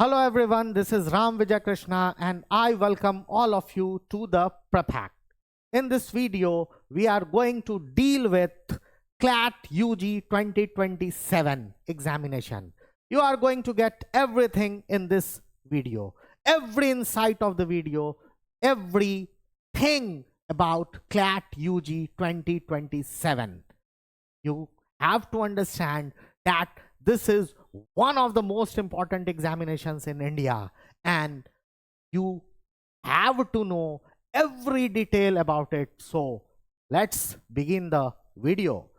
Hello everyone, this is Ram Vijay Krishna and I welcome all of you to the Prep Hack. In this video, we are going to deal with CLAT UG 2027 examination. You are going to get everything in this video, every insight of the video, everything about CLAT UG 2027. You have to understand that this is one of the most important examinations in India and you have to know every detail about it. So let's begin the video.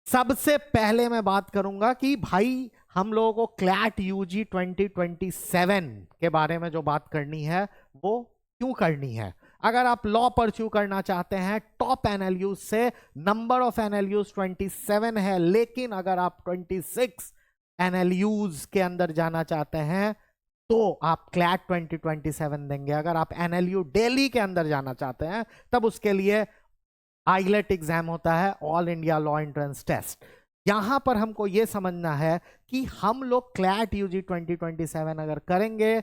सबसे पहले मैं बात करूंगा कि भाई हम लोगों को क्लैट यूजी 2027 के बारे में जो बात करनी है वो क्यों करनी है। अगर आप लॉ परस्यू करना चाहते हैं, टॉप एनएलयू से नंबर ऑफ एनएलयूज 27 है, लेकिन अगर आप 26 एनएलयूज के अंदर जाना चाहते हैं तो आप क्लैट 2027 देंगे। अगर आप एनएलयू दिल्ली के अंदर जाना चाहते हैं तब उसके लिए आईलेट एग्जाम होता है, all India law entrance test. यहां पर हमको यह समझना है कि हम लोग क्लैट यूजी 2027 अगर करेंगे,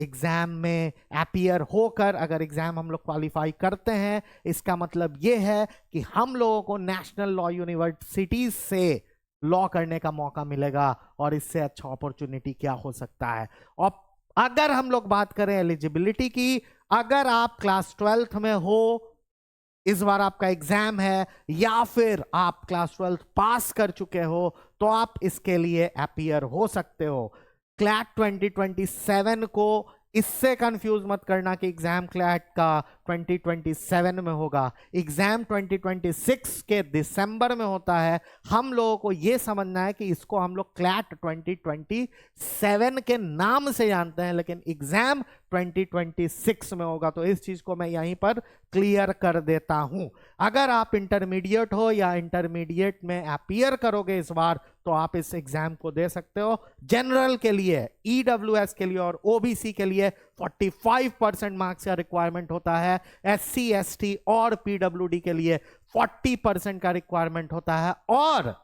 एग्जाम में अपीयर होकर अगर एग्जाम हम लोग क्वालिफाई करते हैं, इसका मतलब ये है कि हम लोगों को नेशनल लॉ यूनिवर्सिटीज से लॉ करने का मौका मिलेगा और इससे अच्छा अपॉर्चुनिटी क्या हो सकता है। और अगर हम लोग बात करें एलिजिबिलिटी की, अगर आप क्लास 12th में हो, इस बार आपका एग्जाम है, या फिर आप क्लास 12th पास कर चुके हो तो आप इसके लिए अपीयर हो सकते हो। क्लैट 2027 को इससे कंफ्यूज मत करना कि एग्जाम क्लैट का 2027 में होगा। एग्जाम 2026 के दिसंबर में होता है। हम लोगों को यह समझना है कि इसको हम लोग क्लैट 2027 के नाम से जानते हैं, लेकिन एग्जाम 2026 में होगा। तो इस चीज को मैं यहीं पर क्लियर कर देता हूं। अगर आप इंटरमीडिएट हो या इंटरमीडिएट में अपीयर करोगे इस बार तो आप इस एग्जाम को दे सकते हो। जनरल के लिए, ईडब्ल्यूएस के लिए और ओबीसी के लिए 45% मार्क्स का रिक्वायरमेंट होता है। एससी, एसटी और पीडब्ल्यूडी के लिए 40% का रिक्वायरमेंट होता है। और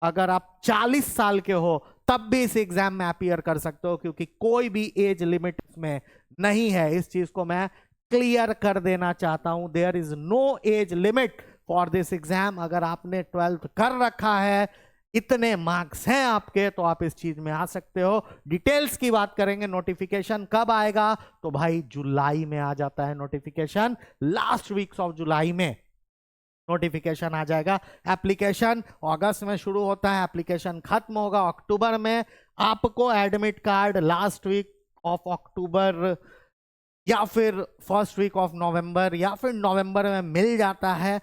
अगर आप 40 साल के हो तब भी इस एग्जाम में अपीयर कर सकते हो, क्योंकि कोई भी एज लिमिट में नहीं है। इस चीज को मैं क्लियर कर देना चाहता हूं। There is no age limit for this exam. अगर आपने 12th कर रखा है, इतने मार्क्स हैं आपके, तो आप इस चीज में आ सकते हो। डिटेल्स की बात करेंगे, नोटिफिकेशन कब आएगा, तो भाई जुलाई में आ जाता है notification. Last weeks of July में नोटिफिकेशन आ जाएगा। एप्लीकेशन अगस्त में शुरू होता है, एप्लीकेशन खत्म होगा अक्टूबर में। आपको admit card last week of October या फिर फर्स्ट वीक ऑफ नवंबर या फिर नवंबर में मिल जाता है।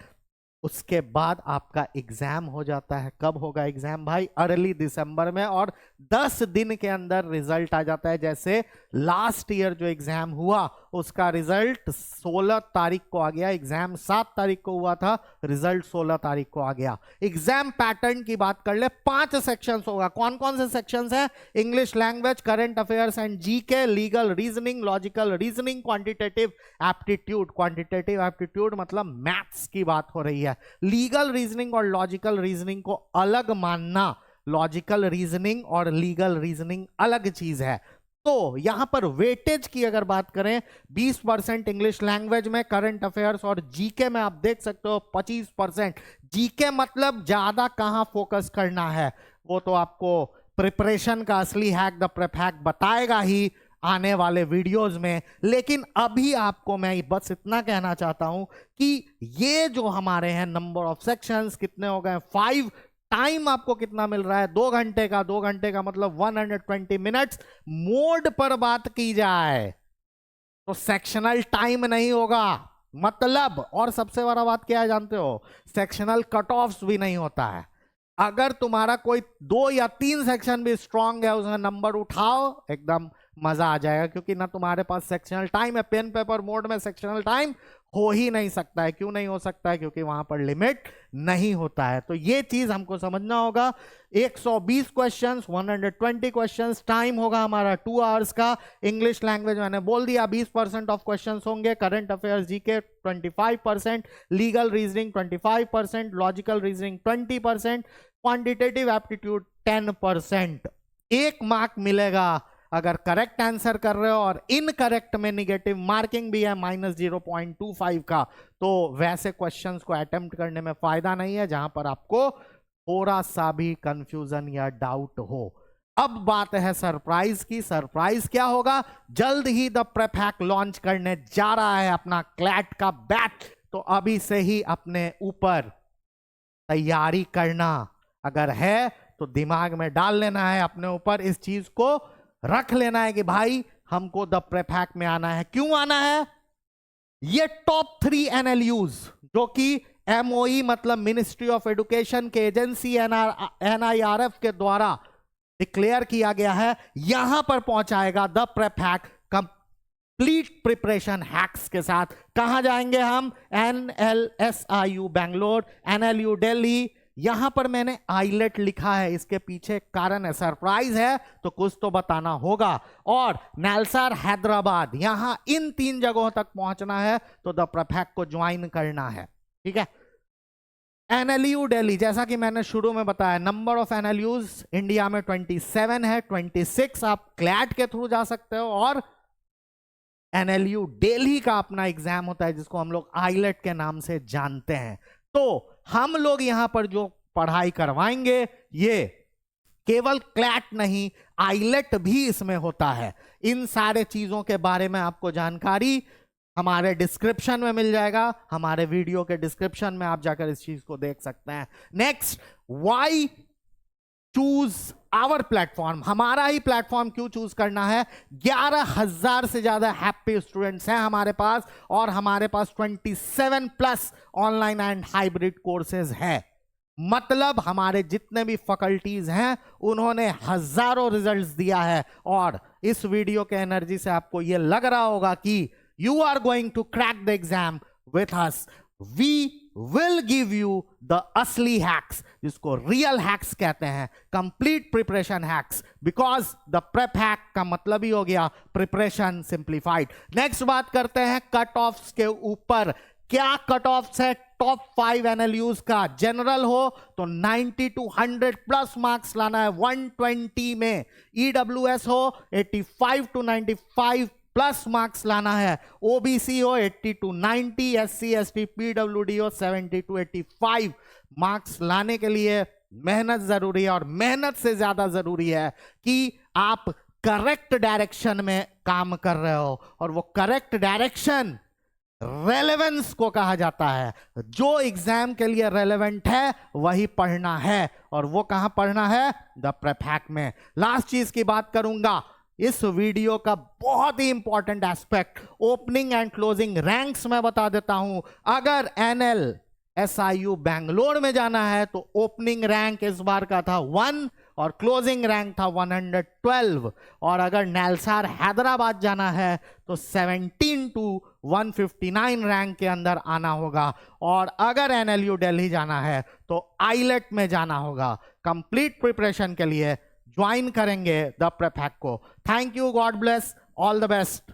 उसके बाद आपका एग्जाम हो जाता है। कब होगा एग्जाम भाई? अर्ली दिसंबर में, और 10 दिन के अंदर रिजल्ट आ जाता है। जैसे लास्ट ईयर जो एग्जाम हुआ उसका रिजल्ट 16 तारीख को आ गया। एग्जाम 7 तारीख को हुआ था, रिजल्ट 16 तारीख को आ गया। एग्जाम पैटर्न की बात कर ले, 5 सेक्शंस होगा। कौन कौन से सेक्शंस हैं? English language, current affairs and GK, legal reasoning, logical reasoning, quantitative aptitude. Quantitative aptitude मतलब मैथ्स की बात हो रही है। लीगल रीजनिंग और लॉजिकल रीजनिंग को अलग मानना, लॉजिकल रीजनिंग और लीगल रीजनिंग अलग चीज है। तो यहां पर वेटेज की अगर बात करें, 20% इंग्लिश लैंग्वेज में, करंट अफेयर्स और जीके में आप देख सकते हो 25%। जीके मतलब ज्यादा कहां फोकस करना है वो तो आपको प्रिपरेशन का असली हैक द प्रेप हैक बताएगा ही आने वाले वीडियोस में। लेकिन अभी आपको मैं बस इतना कहना चाहता हूं कि ये जो हमारे हैं नंबर ऑफ सेक्शंस कितने हो गए, 5। टाइम आपको कितना मिल रहा है? 2 घंटे का। 2 घंटे का मतलब 120 मिनट्स। मोड पर बात की जाए तो सेक्शनल टाइम नहीं होगा मतलब। और सबसे बड़ा बात क्या है जानते हो? सेक्शनल कट ऑफ्स भी नहीं होता है। अगर तुम्हारा कोई 2 या 3 सेक्शन भी स्ट्रांग है, उसमें नंबर उठाओ, एकदम मजा आ जाएगा। क्योंकि ना तुम्हारे पास सेक्शनल टाइम है, पेन पेपर मोड में सेक्शनल टाइम हो ही नहीं सकता है। क्यों नहीं हो सकता है? क्योंकि वहां पर लिमिट नहीं होता है। तो ये चीज हमको समझना होगा। 120 क्वेश्चंस, 120 क्वेश्चंस, टाइम होगा हमारा 2 आवर्स का। इंग्लिश लैंग्वेज मैंने बोल दिया 20% ऑफ क्वेश्चंस होंगे, current affairs GK 25%, legal reasoning 25%, logical reasoning 20%, quantitative aptitude 10%। 1 mark मिलेगा अगर करेक्ट आंसर कर रहे हो, और इनकरेक्ट में निगेटिव मार्किंग भी है -0.25 का। तो वैसे क्वेश्चंस को अटेम्प्ट करने में फायदा नहीं है जहां पर आपको थोड़ा सा भी कंफ्यूजन या डाउट हो। अब बात है सरप्राइज की। सरप्राइज क्या होगा? जल्द ही द प्रेप हैक लॉन्च करने जा रहा है अपना क्लैट का बैच। तो अभी से ही अपने ऊपर तैयारी करना, अगर है तो दिमाग में डाल लेना है, अपने ऊपर इस चीज को रख लेना है कि भाई हमको द प्रेप हैक में आना है। क्यों आना है? ये टॉप 3 NLUs जो कि MOE मतलब मिनिस्ट्री ऑफ एजुकेशन के एजेंसी NIRF के द्वारा डिक्लेयर किया गया है, यहां पर पहुंचाएगा the prep hack complete preparation hacks के साथ। कहां जाएंगे हम? NLSIU Bangalore, NLU Delhi. यहां पर मैंने आइलेट लिखा है, इसके पीछे कारण है, सरप्राइज है तो कुछ तो बताना होगा। और नालसार हैदराबाद, यहां इन 3 जगहों तक पहुंचना है तो द प्रेप हैक को ज्वाइन करना है। ठीक है। NLU दिल्ली, जैसा कि मैंने शुरू में बताया, नंबर ऑफ NLUs इंडिया में 27 है। 26 आप क्लैट के थ्रू जा सकते हो, और NLU दिल्ली का अपना एग्जाम होता है जिसको हम लोग आइलेट के नाम से जानते हैं। तो हम लोग यहां पर जो पढ़ाई करवाएंगे ये केवल क्लैट नहीं, आइलेट भी इसमें होता है। इन सारे चीजों के बारे में आपको जानकारी हमारे डिस्क्रिप्शन में मिल जाएगा, हमारे वीडियो के डिस्क्रिप्शन में आप जाकर इस चीज को देख सकते हैं। Next, why choose our platform, हमारा ही प्लेटफॉर्म क्यों चूज करना है? 11,000 से ज्यादा हैप्पी स्टूडेंट्स हैं हमारे पास, और हमारे पास 27+ ऑनलाइन एंड हाइब्रिड कोर्सेज है। मतलब हमारे जितने भी फैकल्टीज हैं उन्होंने हजारों रिजल्ट्स दिया है, और इस वीडियो के एनर्जी से आपको यह लग रहा होगा कि you are going to crack the exam with us. We will give you the असली hacks, जिसको real hacks कहते हैं, complete preparation hacks, because the prep hack का मतलब ही हो गया preparation simplified. Next बात करते हैं कट ऑफ्स के ऊपर। क्या कट ऑफ्स है टॉप 5 NLUs का? जनरल हो तो 90 to 100+ मार्क्स लाना है 120 में। EWS हो 85 to 95+ मार्क्स लाना है। OBC हो 80 to 90, SC ST PWD हो 70 to 85 मार्क्स लाने के लिए मेहनत जरूरी है, और मेहनत से ज्यादा जरूरी है कि आप करेक्ट डायरेक्शन में काम कर रहे हो, और वो करेक्ट डायरेक्शन रेलेवेंस को कहा जाता है। जो एग्जाम के लिए रेलेवेंट है वही पढ़ना है, और वो कहां पढ़ना है? द प्रेप हैक में। लास्ट चीज की बात करूंगा, इस वीडियो का बहुत ही important aspect opening and closing ranks मैं बता देता हूं। अगर NLSIU बैंगलोर में जाना है तो ओपनिंग रैंक इस बार का था 1 और क्लोजिंग रैंक था 112, और अगर नालसार हैदराबाद जाना है तो 17 to 159 रैंक के अंदर आना होगा, और अगर NLU दिल्ली जाना है तो आइलेट में जाना होगा। कंप्लीट प्रिपरेशन के लिए ज्वाइन करेंगे द प्रेप हैक को। Thank you, God bless, all the best.